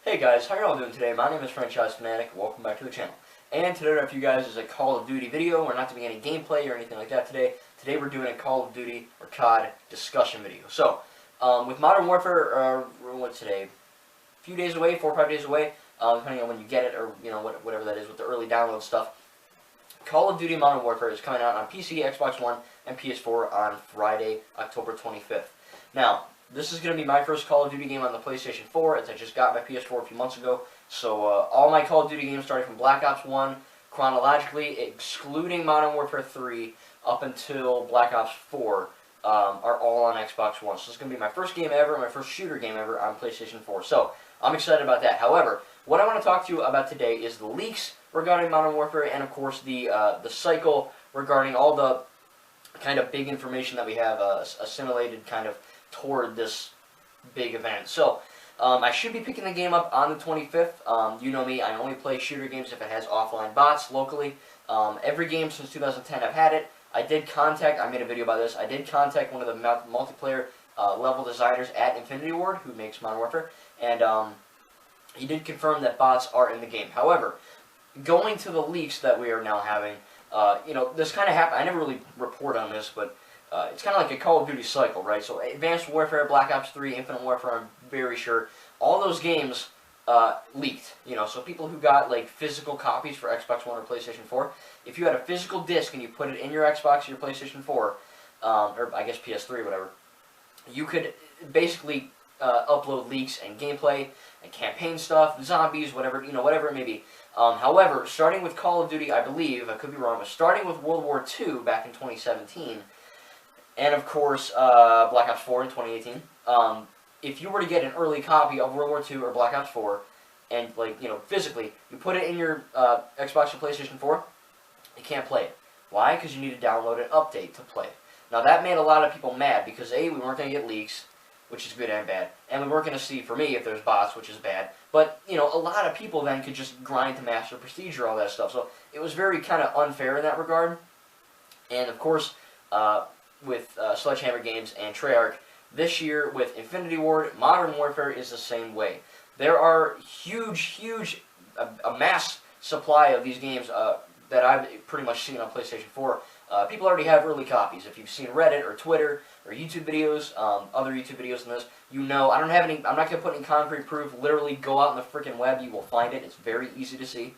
Hey guys, how y'all doing today? My name is Franchise Fanatic. Welcome back to the channel. And today what I have for you guys is a Call of Duty video. We're not doing any gameplay or anything like that today. Today we're doing a Call of Duty or COD discussion video. So, with Modern Warfare, what's today? A few days away, 4 or 5 days away, depending on when you get it or whatever that is with the early download stuff. Call of Duty Modern Warfare is coming out on PC, Xbox One, and PS4 on Friday, October 25th. Now, this is going to be my first Call of Duty game on the PlayStation 4, as I just got my PS4 a few months ago. So all my Call of Duty games, starting from Black Ops 1, chronologically, excluding Modern Warfare 3, up until Black Ops 4, are all on Xbox One. So this is going to be my first game ever, my first shooter game ever on PlayStation 4. So I'm excited about that. However, what I want to talk to you about today is the leaks regarding Modern Warfare, and of course the cycle regarding all the kind of big information that we have assimilated kind of toward this big event. So, I should be picking the game up on the 25th. You know me, I only play shooter games if it has offline bots locally. Every game since 2010 I've had it. I made a video about this, I did contact one of the multiplayer level designers at Infinity Ward, who makes Modern Warfare, and he did confirm that bots are in the game. However, going to the leaks that we are now having, this kind of happened. I never really report on this, but it's kind of like a Call of Duty cycle, right? So Advanced Warfare, Black Ops 3, Infinite Warfare, I'm very sure, all those games leaked. So people who got like physical copies for Xbox One or PlayStation 4, if you had a physical disc and you put it in your Xbox or your PlayStation 4, or I guess PS3, whatever, you could basically upload leaks and gameplay and campaign stuff, zombies, whatever, whatever it may be. However, starting with Call of Duty, I believe, I could be wrong, but starting with World War II back in 2017, and of course, Black Ops 4 in 2018. If you were to get an early copy of World War II or Black Ops 4, and physically, you put it in your Xbox or PlayStation 4, you can't play it. Why? Because you need to download an update to play it. Now that made a lot of people mad because A, we weren't going to get leaks, which is good and bad, and we weren't going to see, for me, if there's bots, which is bad. But a lot of people then could just grind to Master Prestige or all that stuff. So it was very kind of unfair in that regard. And of course, with Sledgehammer Games and Treyarch, this year with Infinity Ward, Modern Warfare is the same way. There are huge, a mass supply of these games that I've pretty much seen on PlayStation 4. People already have early copies. If you've seen Reddit or Twitter or YouTube videos, other YouTube videos than this, I'm not going to put any concrete proof. Literally go out on the freaking web, you will find it. It's very easy to see.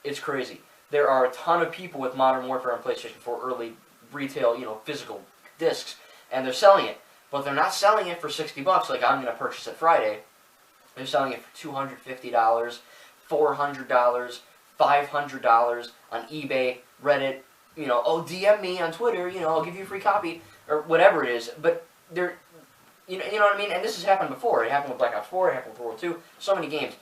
It's crazy. There are a ton of people with Modern Warfare on PlayStation 4 early retail, physical discs, and they're selling it. But they're not selling it for $60 like I'm going to purchase it Friday. They're selling it for $250, $400, $500 on eBay, Reddit, DM me on Twitter, I'll give you a free copy, or whatever it is. But they're, you know what I mean? And this has happened before. It happened with Black Ops 4, it happened with World War II, so many games.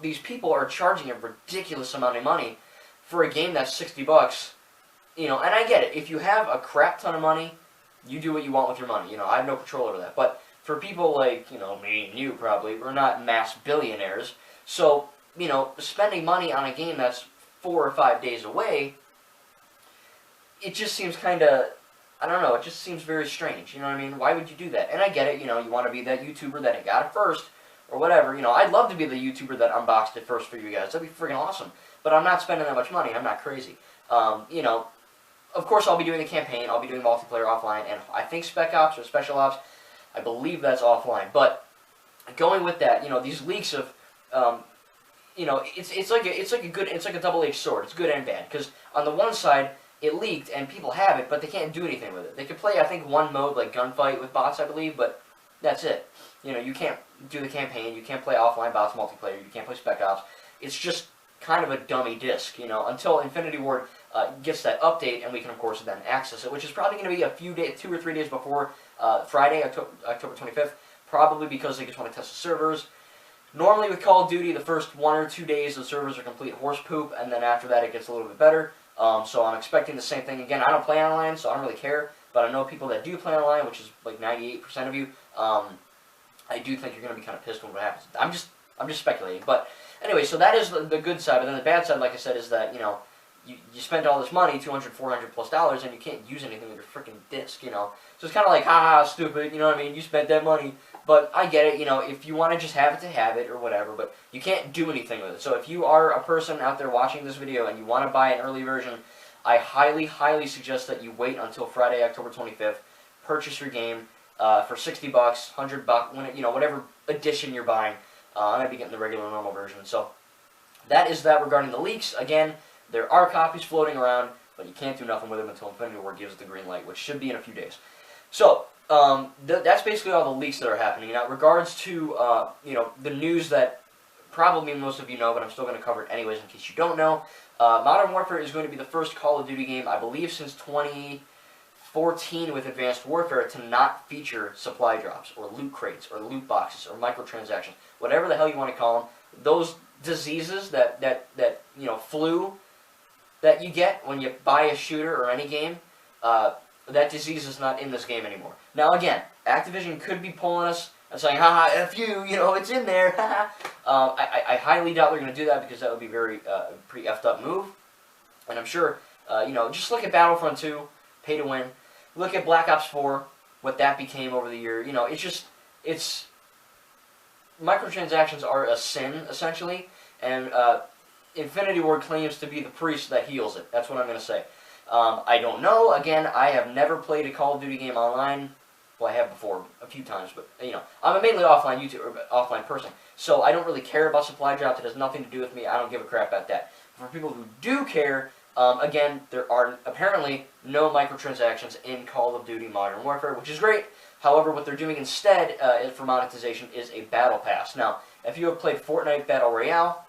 These people are charging a ridiculous amount of money for a game that's $60. And I get it. If you have a crap ton of money, you do what you want with your money. I have no control over that. But for people like, me and you probably, we're not mass billionaires. So, spending money on a game that's 4 or 5 days away, it just seems kind of, I don't know, it just seems very strange. You know what I mean? Why would you do that? And I get it, you want to be that YouTuber that got it first, or whatever. I'd love to be the YouTuber that unboxed it first for you guys. That'd be freaking awesome. But I'm not spending that much money. I'm not crazy. Of course, I'll be doing the campaign, I'll be doing multiplayer offline, and I think Spec Ops or Special Ops, I believe that's offline. But going with that, these leaks of, it's like a double-edged sword. It's good and bad, because on the one side, it leaked and people have it, but they can't do anything with it. They could play, I think, one mode like Gunfight with bots, I believe, but that's it. You can't do the campaign, you can't play offline bots multiplayer, you can't play Spec Ops. It's just kind of a dummy disc, until Infinity Ward gets that update, and we can, of course, then access it, which is probably going to be a few days, 2 or 3 days before Friday, October 25th, probably because they just want to test the servers. Normally with Call of Duty, the first 1 or 2 days, the servers are complete horse poop, and then after that, it gets a little bit better. So I'm expecting the same thing again. I don't play online, so I don't really care, but I know people that do play online, which is like 98% of you. I do think you're going to be kind of pissed when what happens. I'm just speculating, but anyway, so that is the good side, but then the bad side, like I said, is that, you spent all this money, $200, $400 plus, and you can't use anything with your freaking disc, you know. So it's kind of like, haha, stupid, you know what I mean? You spent that money, but I get it, you know, if you want to just have it to have it or whatever, but you can't do anything with it. So if you are a person out there watching this video and you want to buy an early version, I highly, highly suggest that you wait until Friday, October 25th, purchase your game for $60, $100, you know, whatever edition you're buying. I might be getting the regular normal version. So that is that regarding the leaks. Again, there are copies floating around, but you can't do nothing with them until Infinity Ward gives the green light, which should be in a few days. So that's basically all the leaks that are happening. Now, in regards to you know, the news that probably most of you know, but I'm still going to cover it anyways in case you don't know. Modern Warfare is going to be the first Call of Duty game, I believe, since 2014 with Advanced Warfare to not feature supply drops or loot crates or loot boxes or microtransactions, whatever the hell you want to call them. Those diseases that you know, flu that you get when you buy a shooter or any game, that disease is not in this game anymore. Now again, Activision could be pulling us and saying, haha, F you, you know, it's in there, I highly doubt they're going to do that because that would be very, pretty effed up move. And I'm sure, you know, just look at Battlefront 2, pay to win. Look at Black Ops 4, what that became over the year. You know, it's just, microtransactions are a sin, essentially, and Infinity Ward claims to be the priest that heals it. That's what I'm going to say. I don't know. Again, I have never played a Call of Duty game online. Well, I have before a few times, but you know, I'm a mainly offline person, so I don't really care about supply drops. It has nothing to do with me. I don't give a crap about that. For people who do care, again, there are apparently no microtransactions in Call of Duty Modern Warfare, which is great. However, what they're doing instead for monetization is a battle pass. Now, if you have played Fortnite Battle Royale,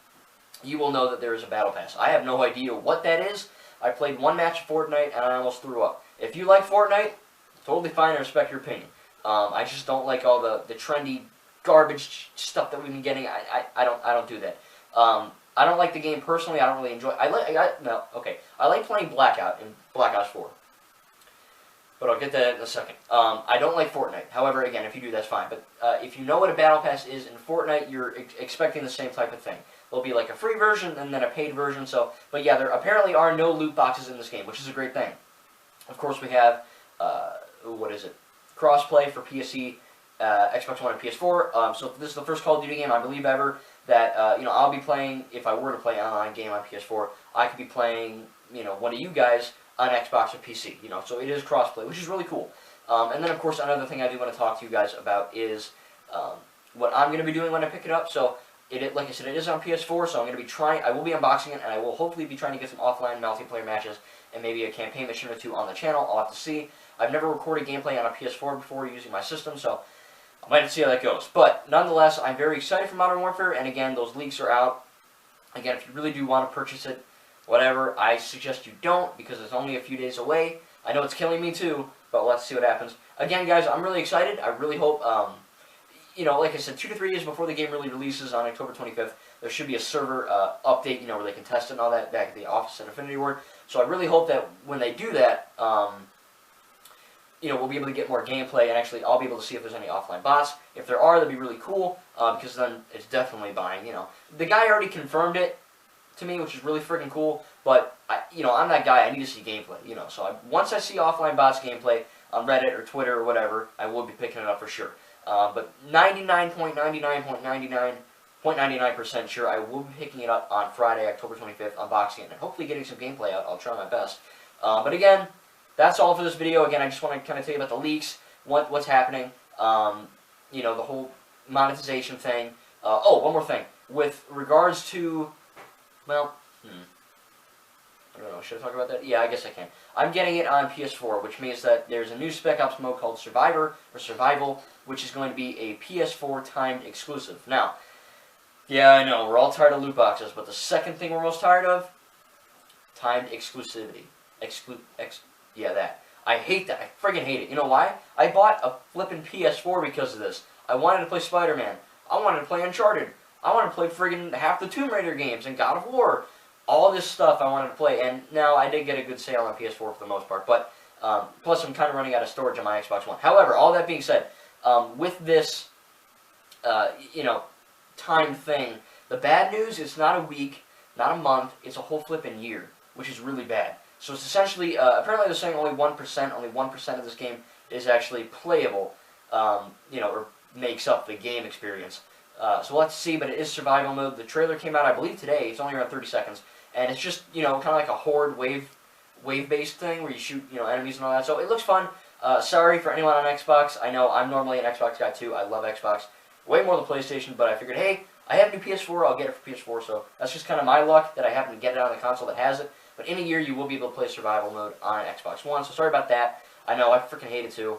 you will know that there is a battle pass. I have no idea what that is. I played one match of Fortnite and I almost threw up. If you like Fortnite, totally fine, I respect your opinion. I just don't like all the trendy garbage stuff that we've been getting. I don't do that. I don't like the game personally. I don't really enjoy. I like playing Blackout in Black Ops 4. But I'll get to that in a second. I don't like Fortnite. However, again, if you do, that's fine. But if you know what a battle pass is in Fortnite, you're expecting the same type of thing. There'll be like a free version and then a paid version. So, but yeah, there apparently are no loot boxes in this game, which is a great thing. Of course, we have what is it? Crossplay for PC, Xbox One, and PS4. So this is the first Call of Duty game I believe ever that you know, I'll be playing. If I were to play an online game on PS4, I could be playing, you know, one of you guys on Xbox or PC. You know, so it is crossplay, which is really cool. And then of course another thing I do want to talk to you guys about is what I'm going to be doing when I pick it up. So like I said, it is on PS4, so I'm going to be trying. I will be unboxing it, and I will hopefully be trying to get some offline multiplayer matches and maybe a campaign mission or two on the channel. I'll have to see. I've never recorded gameplay on a PS4 before using my system, so I might have to see how that goes. But nonetheless, I'm very excited for Modern Warfare, and again, those leaks are out. Again, if you really do want to purchase it, whatever, I suggest you don't because it's only a few days away. I know it's killing me too, but let's see what happens. Again, guys, I'm really excited. I really hope, you know, like I said, 2 to 3 days before the game really releases on October 25th, there should be a server update, you know, where they can test it and all that back at the office at Infinity Ward. So I really hope that when they do that, you know, we'll be able to get more gameplay, and actually I'll be able to see if there's any offline bots. If there are, that'd be really cool, because then it's definitely buying, you know. The guy already confirmed it to me, which is really freaking cool, but, you know, I'm that guy, I need to see gameplay, you know. So once I see offline bots gameplay on Reddit or Twitter or whatever, I will be picking it up for sure. But 99.99% sure I will be picking it up on Friday, October 25th, unboxing it, and hopefully getting some gameplay out. I'll try my best. But again, that's all for this video. Again, I just want to kind of tell you about the leaks, what's happening, you know, the whole monetization thing. Oh, one more thing. With regards to, well, I don't know, should I talk about that? Yeah, I guess I can. I'm getting it on PS4, which means that there's a new Spec Ops mode called Survivor, or Survival, which is going to be a PS4 timed exclusive. Now, yeah, I know, we're all tired of loot boxes, but the second thing we're most tired of, timed exclusivity. Yeah, that. I hate that. I friggin' hate it. You know why? I bought a flippin' PS4 because of this. I wanted to play Spider-Man. I wanted to play Uncharted. I wanted to play friggin' half the Tomb Raider games and God of War. All this stuff I wanted to play, and now I did get a good sale on PS4 for the most part, but plus I'm kind of running out of storage on my Xbox One. However, all that being said, with this, you know, time thing, the bad news is not a week, not a month, it's a whole flippin' year. which is really bad. So it's essentially, apparently they're saying only 1% of this game is actually playable, or makes up the game experience. So let's see, but it is survival mode. The trailer came out, I believe, today. It's only around 30 seconds. And it's just, kind of like a horde wave-based thing where you shoot, enemies and all that. So it looks fun. Sorry for anyone on Xbox. I know I'm normally an Xbox guy too. I love Xbox. Way more than PlayStation, but I figured, hey, I have a new PS4, I'll get it for PS4. So that's just kind of my luck that I happen to get it on the console that has it. But in a year, you will be able to play survival mode on Xbox One. So sorry about that. I know, I freaking hate it too.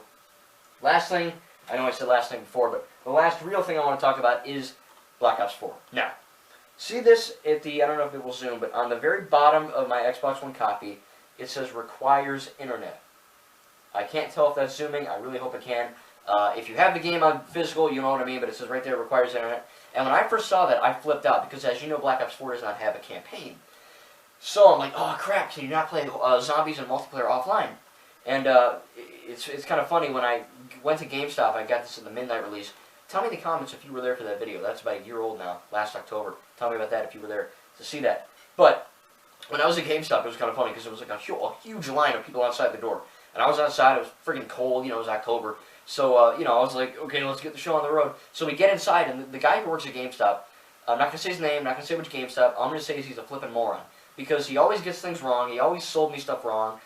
Last thing, I know I said last thing before, but the last real thing I want to talk about is Black Ops 4. Now, see this at the, I don't know if it will zoom, but on the very bottom of my Xbox One copy, it says requires internet. I can't tell if that's zooming. I really hope it can. If you have the game on physical, you know what I mean, but it says right there, requires internet. And when I first saw that, I flipped out, because as you know, Black Ops 4 does not have a campaign. So I'm like, oh crap, can you not play zombies and multiplayer offline? And it's kind of funny, when I went to GameStop, I got this in the midnight release. Tell me in the comments if you were there for that video. That's about a year old now, last October. Tell me about that if you were there to see that. But when I was at GameStop, it was kind of funny, because it was like a huge line of people outside the door. And I was outside, it was freaking cold, it was October. So, I was like, okay, let's get the show on the road. So we get inside, and the guy who works at GameStop, I'm not going to say his name, not going to say which GameStop, all I'm going to say is he's a flippin' moron. Because he always gets things wrong, he always sold me stuff wrong.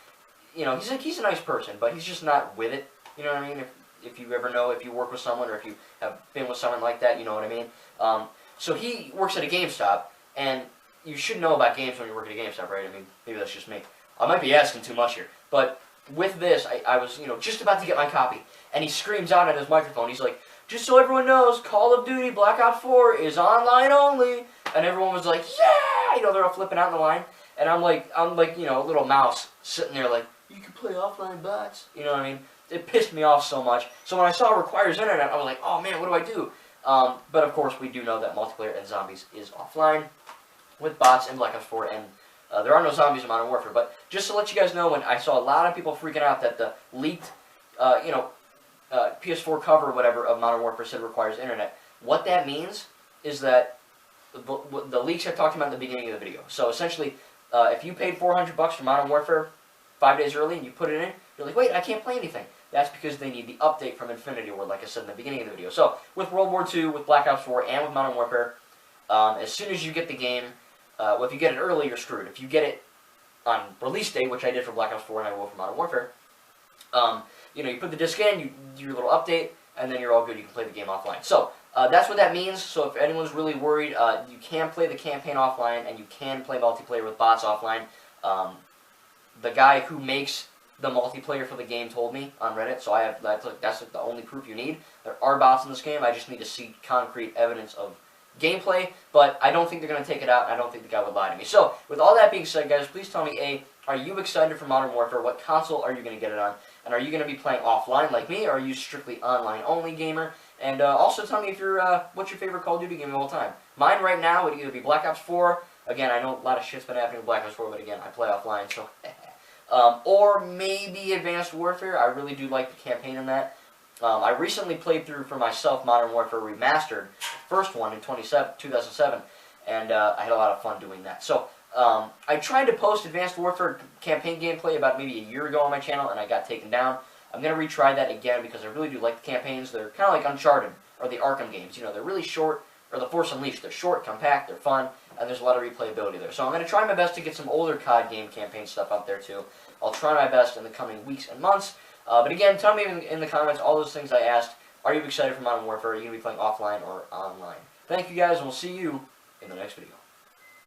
He's a nice person, but he's just not with it. You know what I mean? If you ever know, if you work with someone, or if you have been with someone like that, you know what I mean? So he works at a GameStop, and you should know about games when you work at a GameStop, right? I mean, maybe that's just me. I might be asking too much here, but with this, I was, just about to get my copy, and he screams out on his microphone. He's like, just so everyone knows, Call of Duty Black Ops 4 is online only, and everyone was like, yeah, they're all flipping out in the line, and I'm like, a little mouse sitting there like, you can play offline bots, you know what I mean? It pissed me off so much. So when I saw requires internet, I was like, oh man, what do I do? But of course, we do know that multiplayer and zombies is offline with bots in Black Ops 4, and there are no zombies in Modern Warfare. But just to let you guys know, when I saw a lot of people freaking out that the leaked, PS4 cover or whatever of Modern Warfare said requires internet, what that means is that the leaks I talked about in the beginning of the video. So essentially, if you paid $400 for Modern Warfare 5 days early and you put it in, you're like, wait, I can't play anything. That's because they need the update from Infinity Ward, like I said in the beginning of the video. So with World War II, with Black Ops 4, and with Modern Warfare, as soon as you get the game, well, if you get it early, you're screwed. If you get it on release day, which I did for Black Ops 4 and I will for Modern Warfare, you put the disc in, you do your little update, and then you're all good. You can play the game offline. So that's what that means. So if anyone's really worried, you can play the campaign offline, and you can play multiplayer with bots offline. The guy who makes the multiplayer for the game told me on Reddit, so that's the only proof you need. There are bots in this game. I just need to see concrete evidence of gameplay, but I don't think they're going to take it out, and I don't think the guy would lie to me. So, with all that being said, guys, please tell me, A, are you excited for Modern Warfare? What console are you going to get it on? And are you going to be playing offline like me, or are you strictly online-only gamer? And also tell me if you're, what's your favorite Call of Duty game of all time? Mine right now would either be Black Ops 4. Again, I know a lot of shit's been happening with Black Ops 4, but again, I play offline, so... or maybe Advanced Warfare. I really do like the campaign in that. I recently played through for myself Modern Warfare Remastered, the first one in 2007, and I had a lot of fun doing that. So, I tried to post Advanced Warfare campaign gameplay about maybe a year ago on my channel, and I got taken down. I'm going to retry that again because I really do like the campaigns. They're kind of like Uncharted or the Arkham games. They're really short, or the Force Unleashed. They're short, compact, they're fun, and there's a lot of replayability there. So I'm going to try my best to get some older COD game campaign stuff out there too. I'll try my best in the coming weeks and months. But again, tell me in the comments all those things I asked. Are you excited for Modern Warfare? Are you going to be playing offline or online? Thank you guys, and we'll see you in the next video.